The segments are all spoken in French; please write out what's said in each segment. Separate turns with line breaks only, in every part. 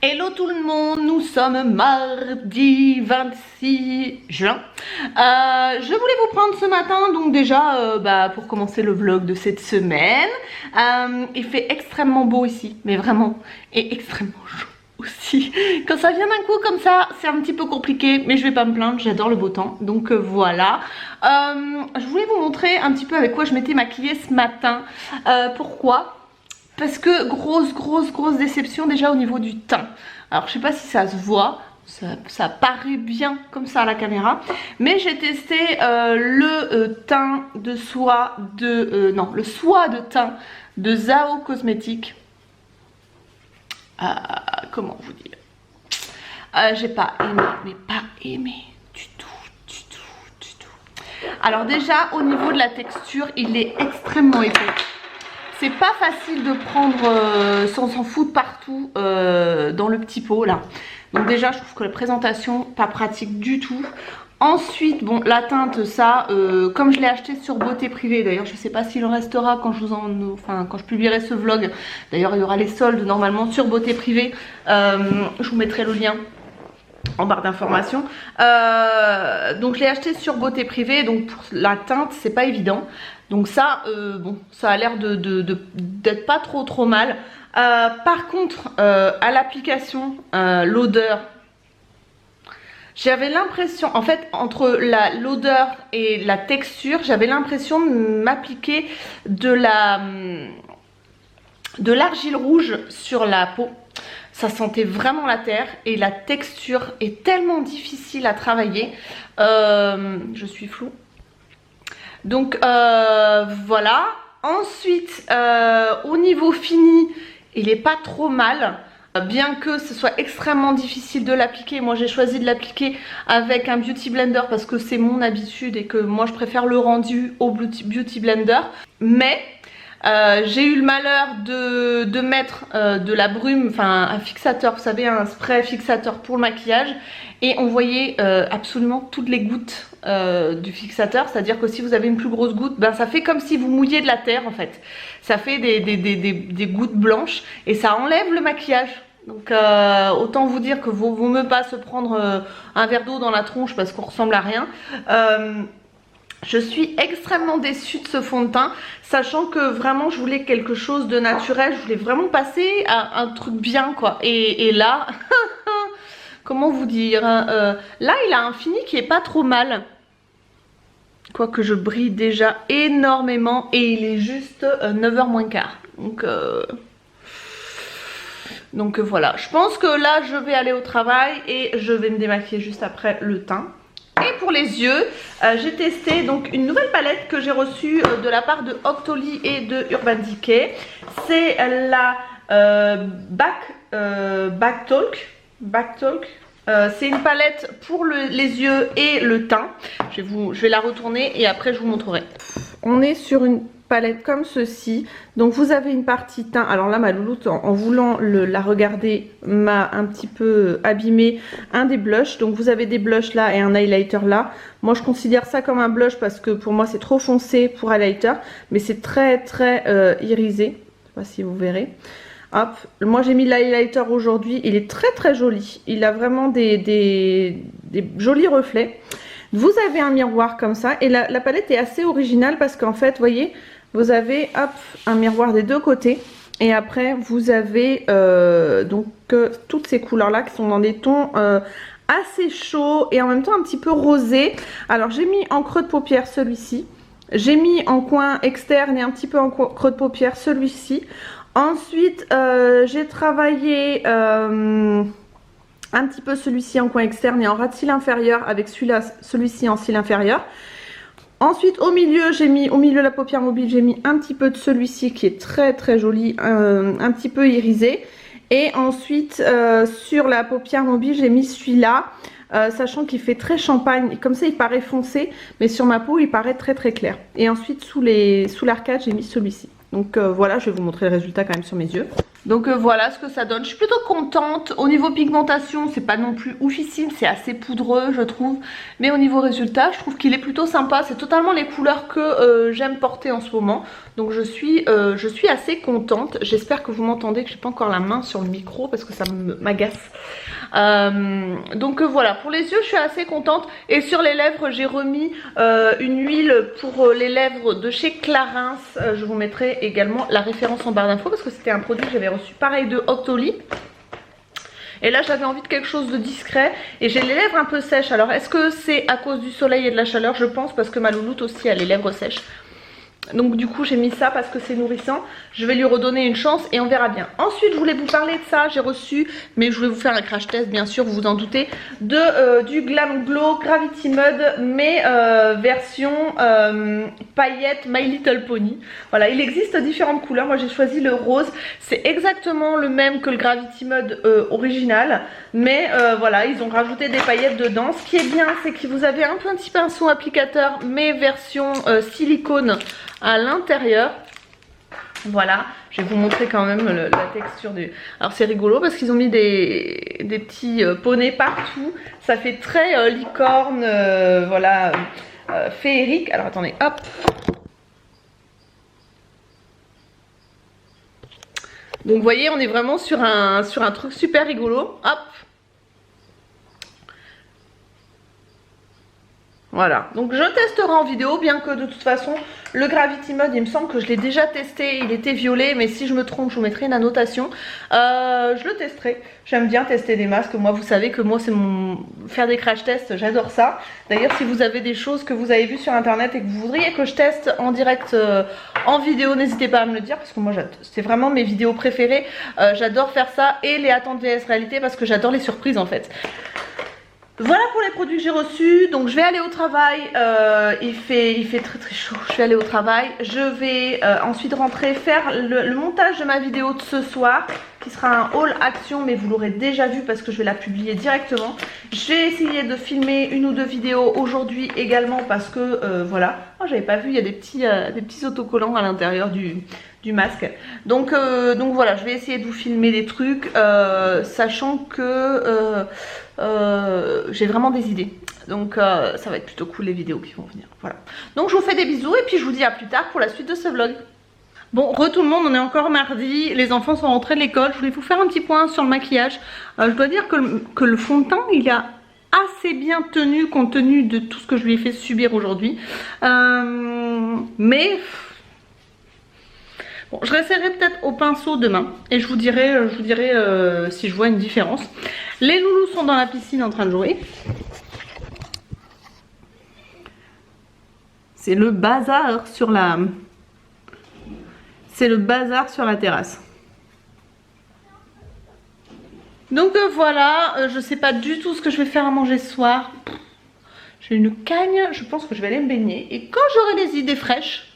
Hello tout le monde, nous sommes mardi 26 juin. Je voulais vous prendre ce matin, donc déjà pour commencer le vlog de cette semaine. Il fait extrêmement beau ici, mais vraiment, et extrêmement chaud aussi. Quand ça vient d'un coup comme ça, c'est un petit peu compliqué, mais je vais pas me plaindre, j'adore le beau temps, donc voilà. Je voulais vous montrer un petit peu avec quoi je m'étais maquillée ce matin. Pourquoi ? Parce que grosse déception déjà au niveau du teint. Alors je sais pas si ça se voit, ça paraît bien comme ça à la caméra. Mais j'ai testé le teint de soie de... non, le soie de teint de Zao Cosmetics. Comment vous dire, j'ai pas aimé, mais pas aimé du tout. Alors déjà au niveau de la texture, il est extrêmement épais. C'est pas facile de prendre sans s'en foutre partout dans le petit pot là. Donc déjà je trouve que la présentation pas pratique du tout. Ensuite bon, la teinte ça comme je l'ai acheté sur Beauté Privée, d'ailleurs je sais pas s'il en restera quand quand je publierai ce vlog. D'ailleurs il y aura les soldes normalement sur Beauté Privée. Je vous mettrai le lien en barre d'informations. Donc je l'ai acheté sur Beauté Privée, donc pour la teinte c'est pas évident. Donc ça, bon, ça a l'air d'être pas trop mal. Par contre, à l'application, l'odeur, j'avais l'impression, en fait, entre l'odeur et la texture, j'avais l'impression de m'appliquer de l'argile rouge sur la peau. Ça sentait vraiment la terre et la texture est tellement difficile à travailler. Je suis floue. Donc voilà. Ensuite au niveau fini, il est pas trop mal, bien que ce soit extrêmement difficile de l'appliquer. Moi j'ai choisi de l'appliquer avec un beauty blender parce que c'est mon habitude et que moi je préfère le rendu au beauty blender. Mais j'ai eu le malheur de mettre de la brume, enfin un fixateur, vous savez, un spray fixateur pour le maquillage, et on voyait absolument toutes les gouttes du fixateur. C'est à dire que si vous avez une plus grosse goutte, ben ça fait comme si vous mouilliez de la terre en fait. Ça fait des gouttes blanches et ça enlève le maquillage. Donc autant vous dire que vaut mieux pas se prendre un verre d'eau dans la tronche parce qu'on ressemble à rien. Je suis extrêmement déçue de ce fond de teint, sachant que vraiment je voulais quelque chose de naturel, je voulais vraiment passer à un truc bien quoi. Et là, comment vous dire, là il a un fini qui est pas trop mal. Quoique je brille déjà énormément et il est juste 9h moins quart. Donc voilà, je pense que là je vais aller au travail et je vais me démaquiller juste après le teint. Et pour les yeux, j'ai testé donc une nouvelle palette que j'ai reçue de la part de Octoly et de Urban Decay. C'est la Backtalk. C'est une palette pour les yeux et le teint. Je vais la retourner et après je vous montrerai. On est sur une palette comme ceci. Donc vous avez une partie teint. Alors là ma louloute en voulant la regarder m'a un petit peu abîmé un des blushs. Donc vous avez des blushs là et un highlighter là. Moi je considère ça comme un blush parce que pour moi c'est trop foncé pour highlighter. Mais c'est très irisé. Je sais pas si vous verrez. Hop, moi j'ai mis l'highlighter aujourd'hui, il est très joli. Il a vraiment des jolis reflets. Vous avez un miroir comme ça et la palette est assez originale parce qu'en fait, vous voyez, vous avez hop un miroir des deux côtés et après vous avez toutes ces couleurs là qui sont dans des tons assez chauds et en même temps un petit peu rosés. Alors j'ai mis en creux de paupière celui-ci, j'ai mis en coin externe et un petit peu en creux de paupière celui-ci. Ensuite j'ai travaillé un petit peu celui-ci en coin externe et en ras de cils inférieur avec celui-ci en cils inférieur. Ensuite au milieu de la paupière mobile j'ai mis un petit peu de celui-ci qui est très joli, un petit peu irisé. Et ensuite sur la paupière mobile j'ai mis celui-là, sachant qu'il fait très champagne, comme ça il paraît foncé, mais sur ma peau il paraît très clair. Et ensuite sous l'arcade j'ai mis celui-ci. Donc voilà, je vais vous montrer le résultat quand même sur mes yeux. Donc voilà ce que ça donne. Je suis plutôt contente. Au niveau pigmentation, c'est pas non plus oufissime, c'est assez poudreux je trouve. Mais au niveau résultat, je trouve qu'il est plutôt sympa. C'est totalement les couleurs que j'aime porter en ce moment. Donc je suis assez contente. J'espère que vous m'entendez, que j'ai pas encore la main sur le micro parce que ça m'agace. Donc voilà, pour les yeux je suis assez contente. Et sur les lèvres j'ai remis une huile pour les lèvres de chez Clarins. Je vous mettrai également la référence en barre d'infos parce que c'était un produit que j'avais reçu pareil de Octoly. Et là j'avais envie de quelque chose de discret et j'ai les lèvres un peu sèches. Alors est-ce que c'est à cause du soleil et de la chaleur? Je pense, parce que ma louloute aussi a les lèvres sèches. Donc du coup j'ai mis ça parce que c'est nourrissant. Je vais lui redonner une chance et on verra bien. Ensuite je voulais vous parler de ça. J'ai reçu, mais je voulais vous faire un crash test bien sûr, vous vous en doutez, de du Glam Glow Gravity Mud, mais version paillettes My Little Pony. Voilà, il existe différentes couleurs. Moi j'ai choisi le rose. C'est exactement le même que le Gravity Mud original, mais voilà, ils ont rajouté des paillettes dedans. Ce qui est bien, c'est que vous avez un petit pinceau applicateur, mais version silicone à l'intérieur. Voilà, je vais vous montrer quand même la texture du... Alors c'est rigolo parce qu'ils ont mis des petits poneys partout. Ça fait très licorne, voilà, féerique. Alors attendez, hop. Donc vous voyez, on est vraiment sur un truc super rigolo. Hop. Voilà, donc je testerai en vidéo, bien que de toute façon le Gravity Mud, il me semble que je l'ai déjà testé, il était violet, mais si je me trompe je vous mettrai une annotation. Je le testerai, j'aime bien tester des masques, moi vous savez que moi c'est faire des crash tests, j'adore ça. D'ailleurs si vous avez des choses que vous avez vues sur internet et que vous voudriez que je teste en direct en vidéo, n'hésitez pas à me le dire parce que moi c'est vraiment mes vidéos préférées. J'adore faire ça, et les attentes VS réalité parce que j'adore les surprises en fait. Voilà pour les produits que j'ai reçus. Donc je vais aller au travail, il fait très très chaud, je vais aller au travail. Je vais ensuite rentrer faire le montage de ma vidéo de ce soir, qui sera un haul action, mais vous l'aurez déjà vu parce que je vais la publier directement. J'ai essayé de filmer une ou deux vidéos aujourd'hui également parce que voilà, oh, j'avais pas vu, il y a des petits autocollants à l'intérieur du masque. Donc voilà, je vais essayer de vous filmer des trucs, sachant que j'ai vraiment des idées. Donc ça va être plutôt cool les vidéos qui vont venir. Voilà. Donc je vous fais des bisous et puis je vous dis à plus tard pour la suite de ce vlog. Bon, tout le monde, on est encore mardi, les enfants sont rentrés de l'école. Je voulais vous faire un petit point sur le maquillage. Je dois dire que le fond de teint, il a assez bien tenu compte tenu de tout ce que je lui ai fait subir aujourd'hui. Mais bon, je réessayerai peut-être au pinceau demain et je vous dirai si je vois une différence. Les loulous sont dans la piscine en train de jouer. C'est le bazar sur la... C'est le bazar sur la terrasse. Donc voilà, je sais pas du tout ce que je vais faire à manger ce soir. J'ai une cagne, je pense que je vais aller me baigner. Et quand j'aurai des idées fraîches,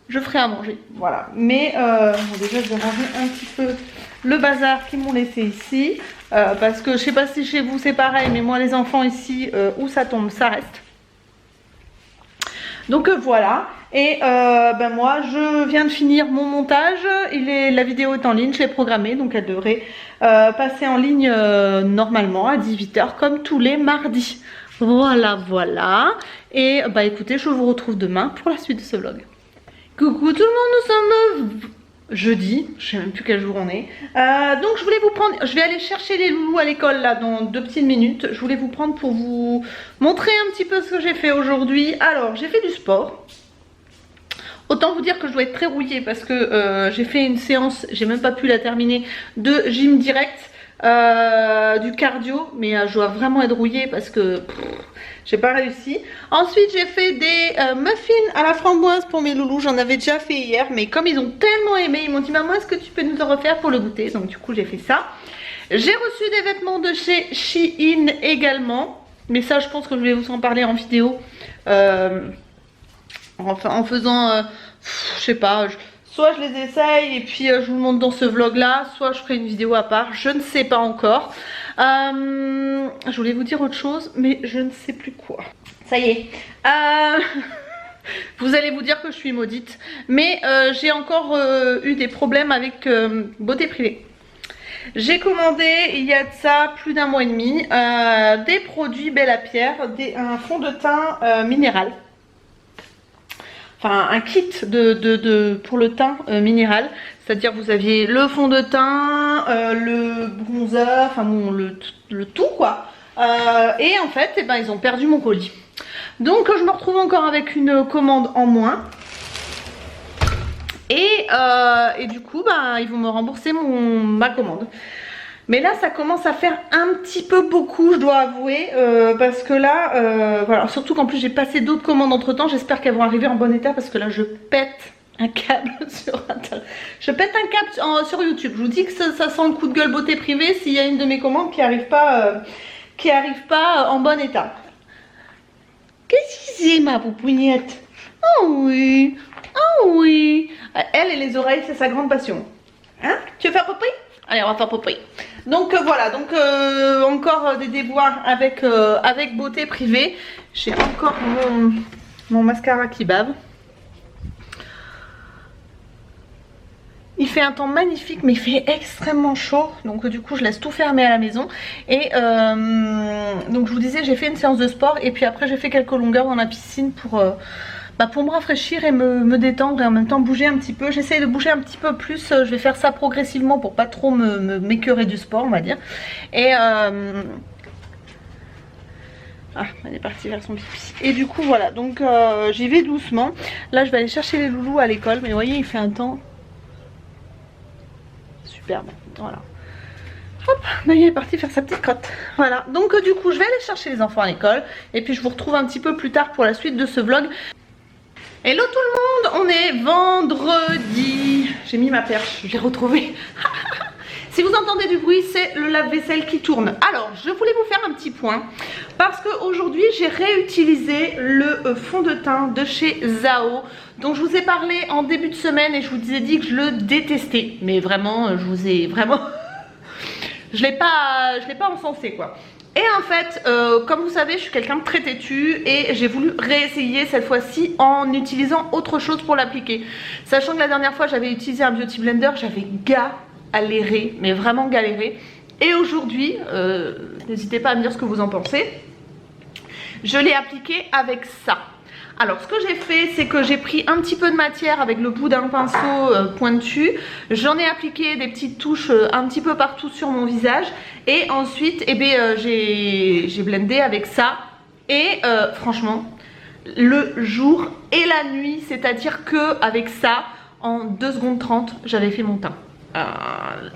je ferai à manger. Voilà, mais déjà je vais ranger un petit peu le bazar qu'ils m'ont laissé ici. Parce que je sais pas si chez vous c'est pareil, mais moi les enfants ici, où ça tombe, ça reste. Donc voilà, et ben moi je viens de finir mon montage, la vidéo est en ligne, je l'ai programmée, donc elle devrait passer en ligne normalement à 18 h comme tous les mardis. Voilà, voilà, et bah écoutez, je vous retrouve demain pour la suite de ce vlog. Coucou tout le monde, nous sommes jeudi, je sais même plus quel jour on est. Donc je voulais vous prendre, je vais aller chercher les loulous à l'école là dans 2 petites minutes. Je voulais vous prendre pour vous montrer un petit peu ce que j'ai fait aujourd'hui. Alors j'ai fait du sport. Autant vous dire que je dois être très rouillée parce que j'ai fait une séance, j'ai même pas pu la terminer, de gym direct, du cardio, mais je dois vraiment être rouillée parce que j'ai pas réussi. Ensuite j'ai fait des muffins à la framboise pour mes loulous. J'en avais déjà fait hier, mais comme ils ont tellement aimé, ils m'ont dit maman est-ce que tu peux nous en refaire pour le goûter. Donc du coup j'ai fait ça. J'ai reçu des vêtements de chez Shein également, mais ça je pense que je vais vous en parler en vidéo, enfin en faisant je sais pas, soit je les essaye et puis je vous le montre dans ce vlog là, soit je ferai une vidéo à part, je ne sais pas encore. Je voulais vous dire autre chose mais je ne sais plus quoi. Ça y est, Vous allez vous dire que je suis maudite. Mais j'ai encore eu des problèmes avec Beauté Privée. J'ai commandé il y a de ça plus d'un mois et demi des produits Belle à Pierre, un fond de teint minéral. Enfin un kit pour le teint minéral. C'est-à-dire vous aviez le fond de teint, le bronzer, enfin bon, le tout quoi. Et en fait eh ben, ils ont perdu mon colis. Donc je me retrouve encore avec une commande en moins. Et du coup bah, ils vont me rembourser ma commande. Mais là ça commence à faire un petit peu beaucoup, je dois avouer, parce que là voilà, surtout qu'en plus j'ai passé d'autres commandes entre temps. J'espère qu'elles vont arriver en bon état, parce que là je pète un câble sur Internet. Je pète un câble sur YouTube. Je vous dis que ça sent le coup de gueule Beauté Privée s'il y a une de mes commandes qui arrive pas en bon état. Qu'est-ce que c'est ma poupounette? Oh oui, oh oui. Elle et les oreilles, c'est sa grande passion. Hein? Tu veux faire popoy? Allez, on va faire popoy. Donc voilà, donc encore des déboires avec Beauté Privée. J'ai encore mon mascara qui bave. Il fait un temps magnifique, mais il fait extrêmement chaud. Donc du coup je laisse tout fermer à la maison. Et donc je vous disais, j'ai fait une séance de sport. Et puis après j'ai fait quelques longueurs dans la piscine pour me rafraîchir et me détendre. Et en même temps bouger un petit peu. J'essaye de bouger un petit peu plus. Je vais faire ça progressivement pour pas trop m'écœurer du sport, on va dire. Et ah, elle est partie vers son pipi. Et du coup voilà, donc j'y vais doucement. Là je vais aller chercher les loulous à l'école. Mais vous voyez, il fait un temps superbe, voilà. Hop, Naya est partie faire sa petite crotte. Voilà, donc du coup je vais aller chercher les enfants à l'école. Et puis je vous retrouve un petit peu plus tard pour la suite de ce vlog. Hello tout le monde, on est vendredi. J'ai mis ma perche, je l'ai retrouvée. Si vous entendez du bruit, c'est le lave-vaisselle qui tourne. Alors, je voulais vous faire un petit point. Parce qu'aujourd'hui, j'ai réutilisé le fond de teint de chez Zao. Donc, je vous ai parlé en début de semaine et je vous ai dit que je le détestais. Mais vraiment, je vous ai vraiment... je l'ai pas encensé, quoi. Et en fait, comme vous savez, je suis quelqu'un de très têtu et j'ai voulu réessayer cette fois-ci en utilisant autre chose pour l'appliquer. Sachant que la dernière fois, j'avais utilisé un Beauty Blender, j'avais galéré, mais vraiment galéré. Et aujourd'hui, n'hésitez pas à me dire ce que vous en pensez, je l'ai appliqué avec ça. Alors ce que j'ai fait, c'est que j'ai pris un petit peu de matière avec le bout d'un pinceau pointu. J'en ai appliqué des petites touches un petit peu partout sur mon visage. Et ensuite j'ai blendé avec ça. Et franchement, le jour et la nuit, c'est-à-dire que avec ça, en 2 secondes 30, j'avais fait mon teint.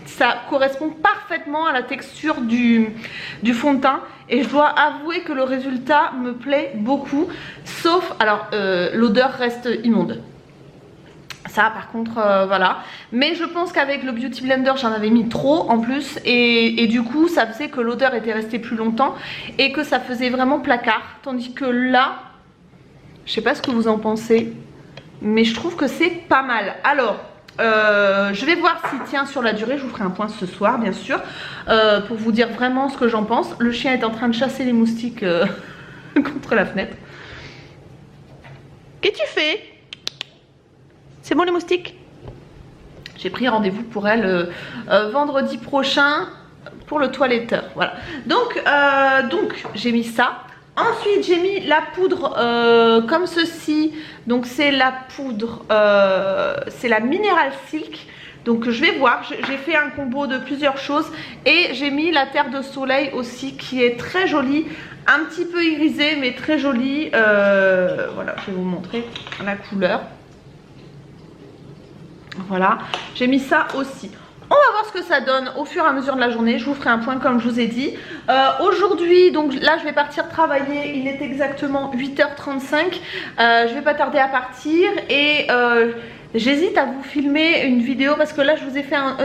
Ça correspond parfaitement à la texture du fond de teint. Et je dois avouer que le résultat me plaît beaucoup. Sauf, alors l'odeur reste immonde. Ça par contre voilà. Mais je pense qu'avec le Beauty Blender j'en avais mis trop en plus. Et du coup ça faisait que l'odeur était restée plus longtemps. Et que ça faisait vraiment placard. Tandis que là, je sais pas ce que vous en pensez, mais je trouve que c'est pas mal. Alors je vais voir s'il tient sur la durée. Je vous ferai un point ce soir bien sûr, pour vous dire vraiment ce que j'en pense. Le chien est en train de chasser les moustiques contre la fenêtre. Qu'est-ce que tu fais? C'est bon les moustiques? J'ai pris rendez-vous pour elle vendredi prochain pour le toiletteur. Voilà. Donc j'ai mis ça. Ensuite j'ai mis la poudre comme ceci. Donc c'est la poudre, c'est la Mineral Silk. Donc je vais voir, j'ai fait un combo de plusieurs choses. Et j'ai mis la terre de soleil aussi qui est très jolie. Un petit peu irisée mais très jolie. Voilà, je vais vous montrer la couleur. Voilà, j'ai mis ça aussi. On va voir ce que ça donne au fur et à mesure de la journée. Je vous ferai un point comme je vous ai dit. Aujourd'hui, donc là je vais partir travailler. Il est exactement 8h35. Je vais pas tarder à partir. Et j'hésite à vous filmer une vidéo parce que là je vous ai fait un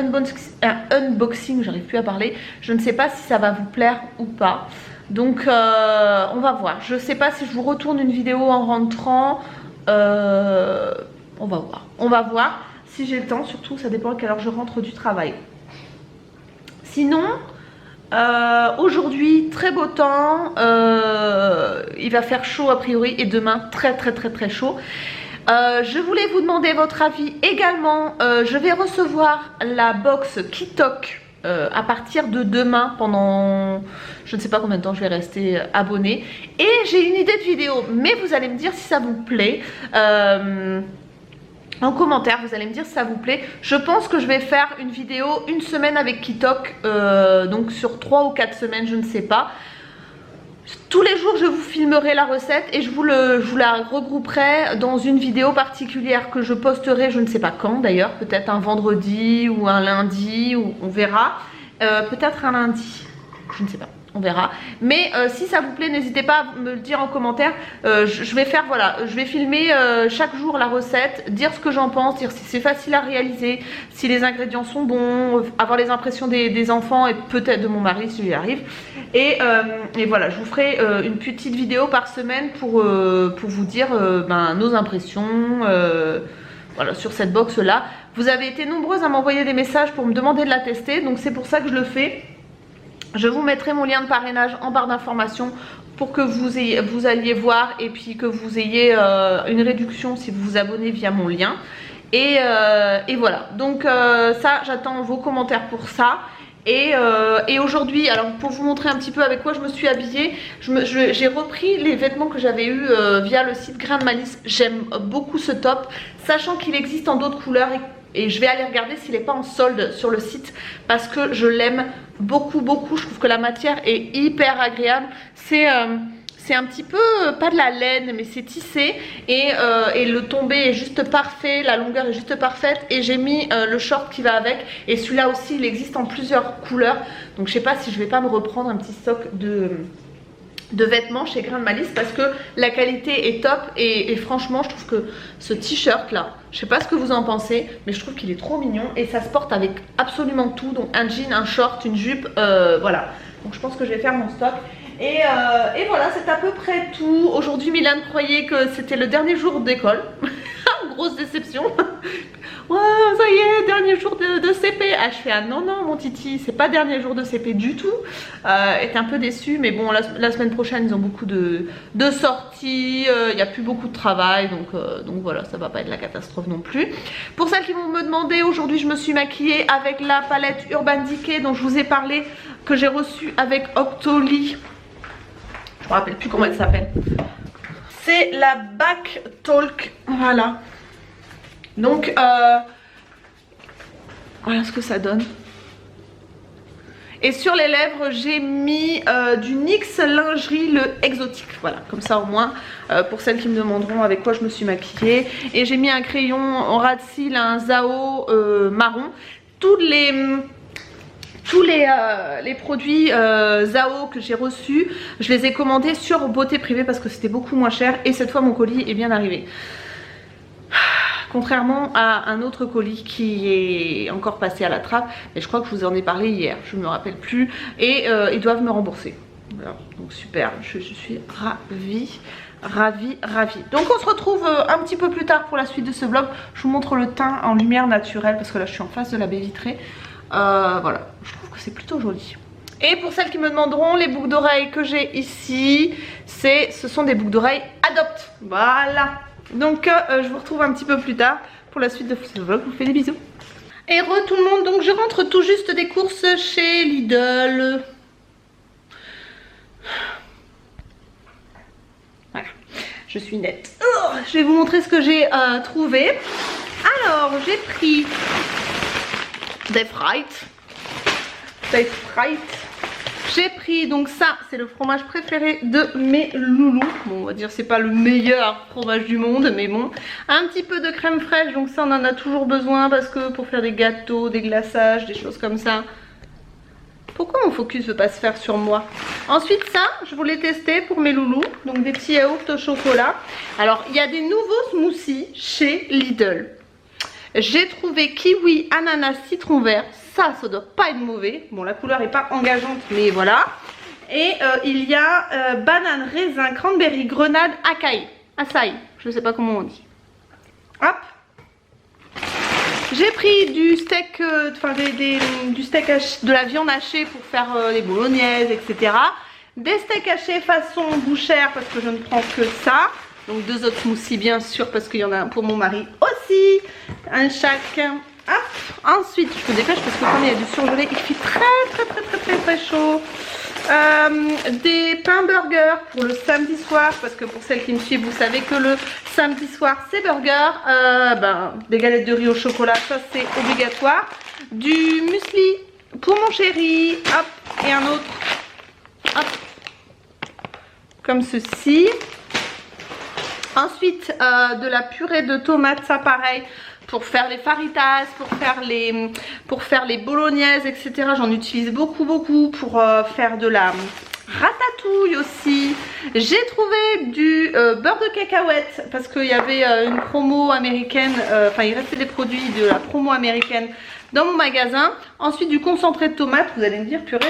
unboxing. J'arrive plus à parler. Je ne sais pas si ça va vous plaire ou pas. Donc on va voir. Je sais pas si je vous retourne une vidéo en rentrant. On va voir. On va voir. Si j'ai le temps, surtout ça dépend à quelle heure je rentre du travail. Sinon, Aujourd'hui très beau temps, il va faire chaud a priori et demain très chaud. Je voulais vous demander votre avis également. Je vais recevoir la box Kitok à partir de demain pendant je ne sais pas combien de temps je vais rester abonnée. Et j'ai une idée de vidéo, mais vous allez me dire si ça vous plaît. En commentaire, vous allez me dire si ça vous plaît. Je pense que je vais faire une vidéo une semaine avec Kitok, donc sur 3 ou 4 semaines, je ne sais pas. Tous les jours je vous filmerai la recette et je vous la regrouperai dans une vidéo particulière que je posterai, je ne sais pas quand d'ailleurs, peut-être un vendredi ou un lundi, ou on verra, peut-être un lundi, je ne sais pas, on verra. Mais si ça vous plaît, n'hésitez pas à me le dire en commentaire. Je vais faire, voilà, je vais filmer chaque jour la recette, dire ce que j'en pense, dire si c'est facile à réaliser, si les ingrédients sont bons, avoir les impressions des enfants et peut-être de mon mari si j'y arrive. Et voilà, je vous ferai une petite vidéo par semaine pour vous dire nos impressions voilà, sur cette box là. Vous avez été nombreuses à m'envoyer des messages pour me demander de la tester, donc c'est pour ça que je le fais. Je vous mettrai mon lien de parrainage en barre d'informations pour que vous alliez voir et puis que vous ayez une réduction si vous vous abonnez via mon lien. Et voilà, donc ça j'attends vos commentaires pour ça. Et aujourd'hui, alors pour vous montrer un petit peu avec quoi je me suis habillée, j'ai repris les vêtements que j'avais eu via le site Grain de Malice. J'aime beaucoup ce top, sachant qu'il existe en d'autres couleurs et je vais aller regarder s'il n'est pas en solde sur le site parce que je l'aime beaucoup. Je trouve que la matière est hyper agréable. C'est un petit peu, pas de la laine, mais c'est tissé et le tombé est juste parfait, la longueur est juste parfaite. Et j'ai mis le short qui va avec, et celui-là aussi il existe en plusieurs couleurs. Donc je sais pas si je vais pas me reprendre un petit stock de vêtements chez Grain de Malice parce que la qualité est top. Et franchement je trouve que ce t-shirt là, je sais pas ce que vous en pensez, mais je trouve qu'il est trop mignon et ça se porte avec absolument tout. Donc un jean, un short, une jupe, voilà. Donc je pense que je vais faire mon stock. Et voilà, c'est à peu près tout. Aujourd'hui, Milan croyait que c'était le dernier jour d'école. Grosse déception. Ouais, ça y est, dernier jour de CP. Ah, je fais ah non, mon titi, c'est pas dernier jour de CP du tout. Était un peu déçue, mais bon, la semaine prochaine, ils ont beaucoup de sorties. Il n'y a plus beaucoup de travail, donc voilà, ça va pas être la catastrophe non plus. Pour celles qui vont me demander, aujourd'hui, je me suis maquillée avec la palette Urban Decay dont je vous ai parlé, que j'ai reçue avec Octoly. Je me rappelle plus comment elle s'appelle. C'est la Back Talk. Voilà. Donc voilà ce que ça donne. Et sur les lèvres j'ai mis du NYX lingerie, le exotique. Voilà, comme ça au moins pour celles qui me demanderont avec quoi je me suis maquillée. Et j'ai mis un crayon en ras de cils, un Zao marron. Tous les produits Zao que j'ai reçus, je les ai commandés sur Beauté Privée parce que c'était beaucoup moins cher. Et cette fois mon colis est bien arrivé, contrairement à un autre colis qui est encore passé à la trappe. Mais je crois que je vous en ai parlé hier, je ne me rappelle plus. Et ils doivent me rembourser. Voilà, donc super, je suis ravie. Donc on se retrouve un petit peu plus tard pour la suite de ce vlog. Je vous montre le teint en lumière naturelle parce que là je suis en face de la baie vitrée. Voilà, je trouve que c'est plutôt joli. Et pour celles qui me demanderont, les boucles d'oreilles que j'ai ici, ce sont des boucles d'oreilles Adopt. Voilà. Donc je vous retrouve un petit peu plus tard pour la suite de ce vlog. Je vous fais des bisous. Et tout le monde, donc je rentre tout juste des courses chez Lidl. Voilà, je suis nette. Oh, je vais vous montrer ce que j'ai trouvé. Alors, j'ai pris des frites. J'ai pris, donc ça c'est le fromage préféré de mes loulous. Bon, on va dire c'est pas le meilleur fromage du monde, mais bon. Un petit peu de crème fraîche, donc ça on en a toujours besoin parce que pour faire des gâteaux, des glaçages, des choses comme ça. Pourquoi mon focus veut pas se faire sur moi? Ensuite ça, je voulais tester pour mes loulous, donc des petits yaourts au chocolat. Alors il y a des nouveaux smoothies chez Lidl. J'ai trouvé kiwi, ananas, citron vert. Ça doit pas être mauvais. Bon, la couleur est pas engageante, mais voilà. Et il y a banane, raisin, cranberry, grenade, açaï. Je sais pas comment on dit. Hop. J'ai pris du steak, du steak de la viande hachée pour faire les bolognaises, etc. Des steaks hachés façon bouchère parce que je ne prends que ça. Donc 2 autres smoothies bien sûr parce qu'il y en a un pour mon mari aussi. Un chaque. Hop. Ensuite je me dépêche parce que comme il y a du surgelé, il fait très chaud. Des pains burgers pour le samedi soir parce que pour celles qui me suivent vous savez que le samedi soir c'est burger. Des galettes de riz au chocolat, ça c'est obligatoire. Du muesli pour mon chéri, hop, et un autre, hop, comme ceci. Ensuite de la purée de tomates, ça pareil, pour faire les faritas, pour faire les bolognaises, etc. J'en utilise beaucoup pour faire de la ratatouille aussi. J'ai trouvé du beurre de cacahuète parce qu'il y avait une promo américaine, il restait des produits de la promo américaine dans mon magasin. Ensuite du concentré de tomate, vous allez me dire purée,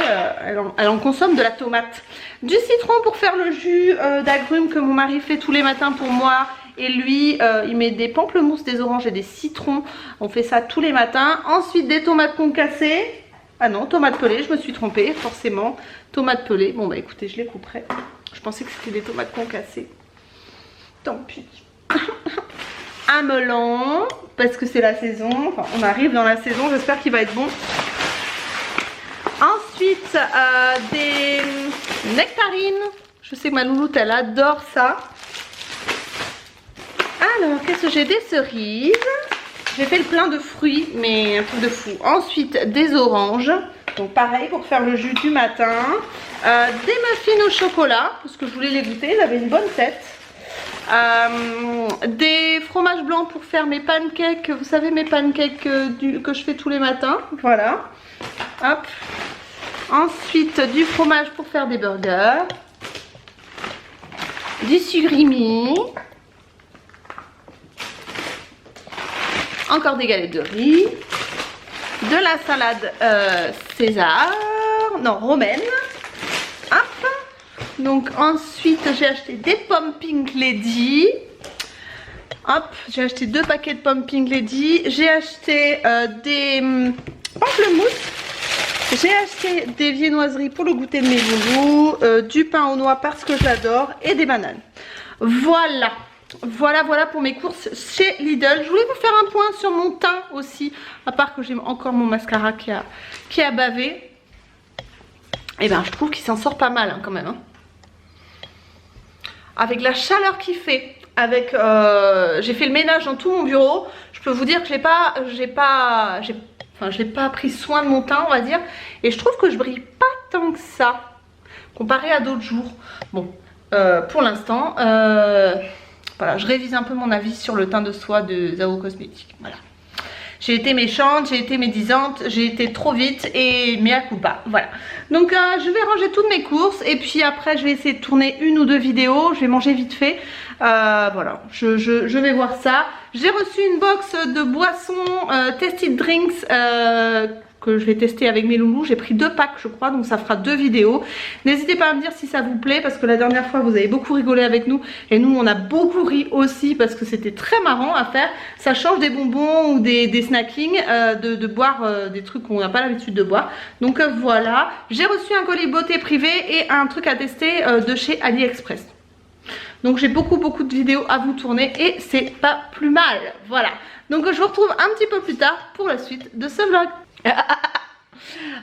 elle en consomme de la tomate. Du citron pour faire le jus d'agrumes que mon mari fait tous les matins pour moi. Et lui, il met des pamplemousses, des oranges et des citrons. On fait ça tous les matins. Ensuite des tomates concassées. Ah non, tomates pelées, je me suis trompée, forcément. Tomates pelées, bon bah écoutez, je les couperai. Je pensais que c'était des tomates concassées. Tant pis. Un melon, parce que c'est la saison. Enfin, on arrive dans la saison, j'espère qu'il va être bon. Ensuite, des nectarines. Je sais que ma louloute, elle adore ça. Alors, qu'est-ce que j'ai? Des cerises. J'ai fait le plein de fruits, mais un truc de fou. Ensuite, des oranges. Donc pareil pour faire le jus du matin. Des muffins au chocolat, parce que je voulais les goûter, ils avaient une bonne tête. Des fromages blancs pour faire mes pancakes. Vous savez, mes pancakes que je fais tous les matins. Voilà. Hop. Ensuite, du fromage pour faire des burgers. Du surimi. Encore des galettes de riz, de la salade César, non romaine. Hop. Donc ensuite j'ai acheté des pommes Pink Lady. Hop, j'ai acheté 2 paquets de pommes Pink Lady. J'ai acheté des pamplemousses. J'ai acheté des viennoiseries pour le goûter de mes loulous, du pain aux noix parce que je l'adore et des bananes. Voilà. Voilà pour mes courses chez Lidl. Je voulais vous faire un point sur mon teint aussi. À part que j'ai encore mon mascara qui a bavé. Et ben je trouve qu'il s'en sort pas mal hein, quand même. Hein. Avec la chaleur qu'il fait. Avec j'ai fait le ménage dans tout mon bureau. Je peux vous dire que j'ai pas pris soin de mon teint on va dire. Et je trouve que je brille pas tant que ça. Comparé à d'autres jours. Bon pour l'instant voilà, je révise un peu mon avis sur le teint de soie de Zao Cosmetics. Voilà. J'ai été méchante, j'ai été médisante, j'ai été trop vite et mea culpa. Voilà. Donc je vais ranger toutes mes courses et puis après je vais essayer de tourner 1 ou 2 vidéos. Je vais manger vite fait. Voilà, je vais voir ça. J'ai reçu une box de boissons Tasted Drinks que je vais tester avec mes loulous. J'ai pris 2 packs je crois, donc ça fera 2 vidéos. N'hésitez pas à me dire si ça vous plaît parce que la dernière fois vous avez beaucoup rigolé avec nous et nous on a beaucoup ri aussi parce que c'était très marrant à faire. Ça change des bonbons ou des snackings, de boire des trucs qu'on n'a pas l'habitude de boire. Donc voilà, j'ai reçu un colis beauté privé et un truc à tester de chez AliExpress. Donc j'ai beaucoup de vidéos à vous tourner et c'est pas plus mal. Voilà, donc je vous retrouve un petit peu plus tard pour la suite de ce vlog.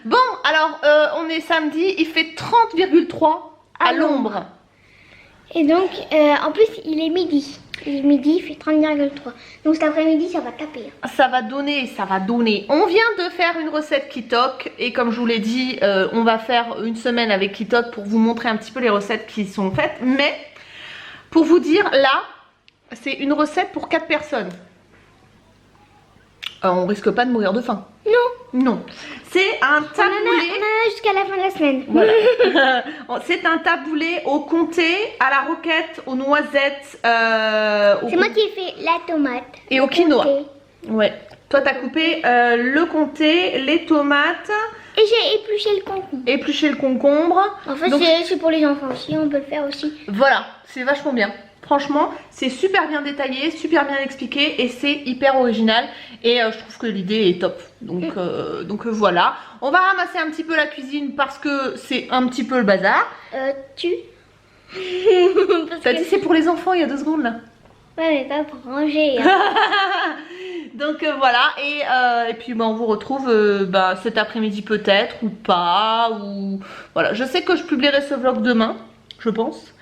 Bon alors on est samedi, il fait 30,3 à l'ombre.
Et donc en plus il est midi. Il est midi, il fait 30,3. Donc cet après-midi ça va taper.
Ça va donner. On vient de faire une recette Kitok. Et comme je vous l'ai dit on va faire une semaine avec Kitok pour vous montrer un petit peu les recettes qui sont faites. Mais pour vous dire là c'est une recette pour 4 personnes. On risque pas de mourir de faim. Non. C'est un taboulé.
On en a jusqu'à la fin de la semaine.
Voilà. C'est un taboulé au comté, à la roquette, aux noisettes.
C'est moi qui ai fait la tomate.
Et au quinoa. Ouais. Toi t'as coupé le comté, les tomates.
Et j'ai épluché le concombre. En fait
donc,
c'est pour les enfants aussi, on peut le faire aussi.
Voilà, c'est vachement bien. Franchement, c'est super bien détaillé, super bien expliqué et c'est hyper original. Et je trouve que l'idée est top. Donc voilà. On va ramasser un petit peu la cuisine parce que c'est un petit peu le bazar. T'as dit c'est pour les enfants il y a 2 secondes là.
Ouais, mais pas pour ranger. Hein.
Donc voilà, et puis on vous retrouve cet après-midi peut-être, ou pas, ou voilà. Je sais que je publierai ce vlog demain, je pense.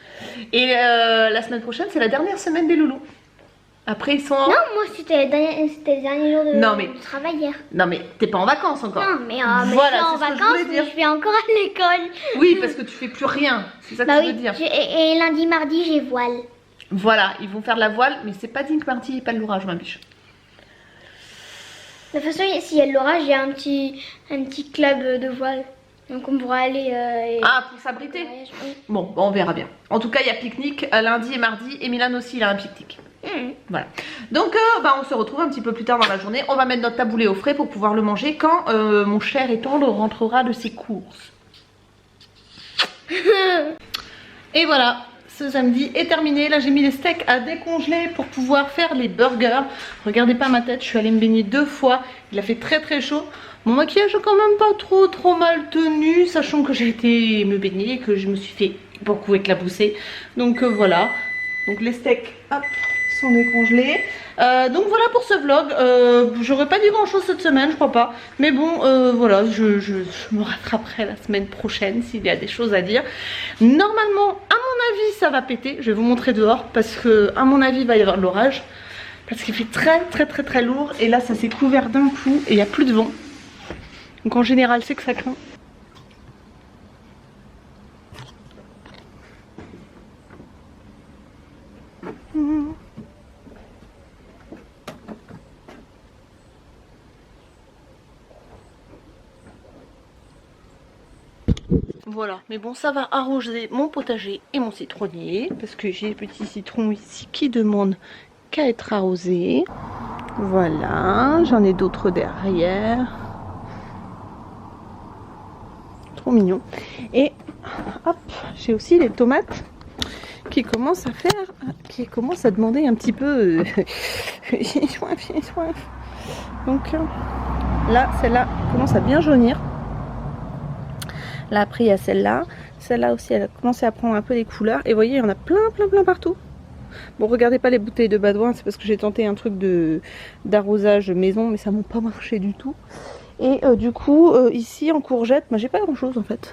Et la semaine prochaine, c'est la dernière semaine des loulous. Après, ils sont en...
Non, moi c'était le dernier jour de travail hier.
Non, mais t'es pas en vacances encore.
Non, mais,
voilà,
je suis en vacances, mais je vais encore à l'école.
Oui, parce que tu fais plus rien, c'est ça que tu veux dire.
Et lundi, mardi, j'ai voile.
Voilà, ils vont faire de la voile, mais c'est pas dit que mardi, il n'y a pas de l'orage, ma biche.
De toute façon, s'il y a de l'orage, il y a un petit club de voile. Donc on pourra aller...
pour s'abriter. Bon, on verra bien. En tout cas, il y a pique-nique lundi et mardi. Et Milan aussi, il a un pique-nique. Voilà. Donc, on se retrouve un petit peu plus tard dans la journée. On va mettre notre taboulé au frais pour pouvoir le manger quand mon cher et tendre rentrera de ses courses. Et voilà. Ce samedi est terminé. Là, j'ai mis les steaks à décongeler pour pouvoir faire les burgers. Regardez pas ma tête, je suis allée me baigner 2 fois. Il a fait très très chaud. Mon maquillage est quand même pas trop mal tenu, sachant que j'ai été me baigner et que je me suis fait beaucoup éclabousser. Donc voilà. Donc les steaks, hop, sont décongelés. Donc voilà pour ce vlog. J'aurais pas dit grand chose cette semaine, je crois pas. Mais bon, voilà, je me rattraperai la semaine prochaine s'il y a des choses à dire. Normalement, à mon avis, ça va péter. Je vais vous montrer dehors parce que, à mon avis, il va y avoir de l'orage. Parce qu'il fait très lourd. Et là, ça s'est couvert d'un coup et il n'y a plus de vent. Donc en général, c'est que ça craint. Voilà, mais bon, ça va arroser mon potager et mon citronnier parce que j'ai les petits citrons ici qui demandent qu'à être arrosés. Voilà, j'en ai d'autres derrière. Trop mignon. Et hop, j'ai aussi les tomates qui commencent à demander un petit peu. Donc là, celle-là commence à bien jaunir. Là après il y a celle-là. Celle-là aussi elle a commencé à prendre un peu des couleurs. Et vous voyez il y en a plein partout. Bon regardez pas les bouteilles de Baudouin, c'est parce que j'ai tenté un truc d'arrosage maison. Mais ça m'a pas marché du tout. Et du coup ici en courgettes, j'ai pas grand chose en fait.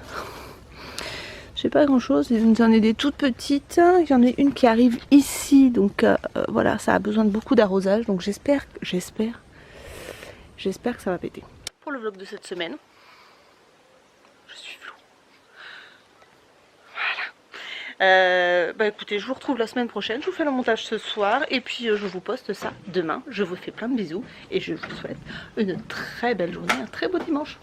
J'ai pas grand chose, j'en ai des toutes petites. Il y en a une qui arrive ici. Donc voilà, ça a besoin de beaucoup d'arrosage. Donc j'espère que ça va péter. Pour le vlog de cette semaine. Écoutez, je vous retrouve la semaine prochaine. Je vous fais le montage ce soir et puis je vous poste ça demain. Je vous fais plein de bisous et je vous souhaite une très belle journée, un très beau dimanche.